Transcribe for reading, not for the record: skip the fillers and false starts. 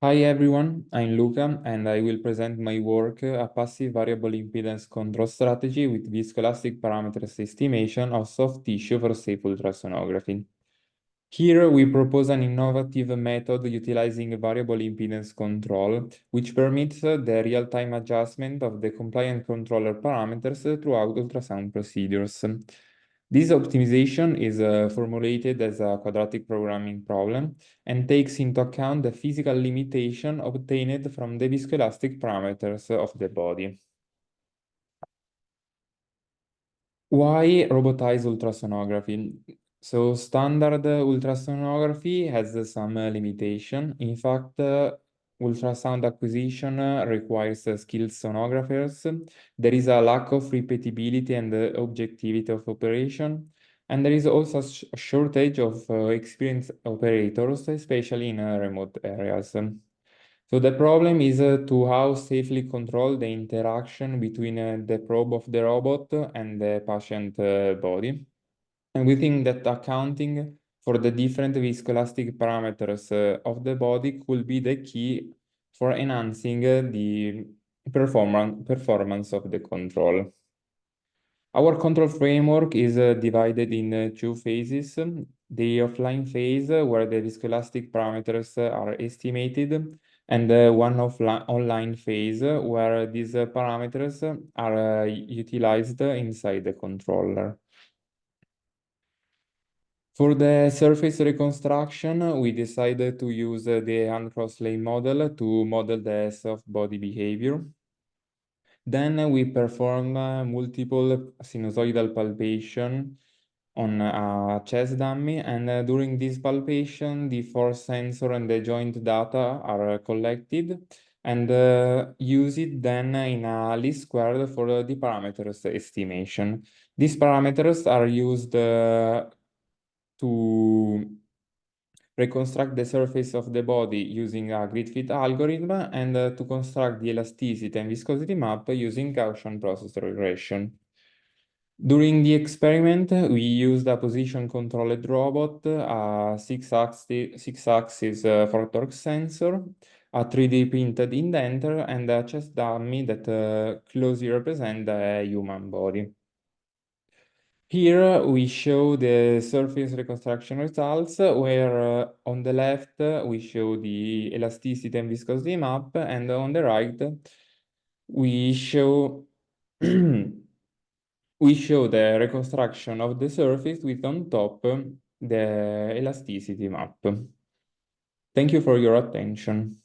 Hi everyone, I'm Luca and I will present my work, a passive variable impedance control strategy with viscoelastic parameters estimation of soft tissue for safe ultrasonography. Here we propose an innovative method utilizing variable impedance control, which permits the real-time adjustment of the compliant controller parameters throughout ultrasound procedures. This optimization is formulated as a quadratic programming problem and takes into account the physical limitation obtained from the viscoelastic parameters of the body. Why robotized ultrasonography? So standard ultrasonography has some limitation. In fact, ultrasound acquisition requires skilled sonographers. There is a lack of repeatability and objectivity of operation. And there is also a shortage of experienced operators, especially in remote areas. So the problem is to how safely control the interaction between the probe of the robot and the patient body. And we think that accounting for the different viscoelastic parameters of the body could be the key for enhancing the performance of the control. Our control framework is divided in two phases. The offline phase, where the viscoelastic parameters are estimated, and one online phase, where these parameters are utilized inside the controller. For the surface reconstruction, we decided to use the hand-cross-lane model to model the soft body behavior. Then we perform multiple sinusoidal palpation on a chest dummy, and during this palpation, the force sensor and the joint data are collected and used then in a least squared for the parameters estimation. These parameters are used to reconstruct the surface of the body using a grid fit algorithm and to construct the elasticity and viscosity map using Gaussian process regression. During the experiment, we used a position-controlled robot, a six-axis for torque sensor, a 3D printed indenter, and a chest dummy that closely represent the human body. Here we show the surface reconstruction results, where on the left we show the elasticity and viscosity map, and on the right we show we show the reconstruction of the surface with on top the elasticity map. Thank you for your attention.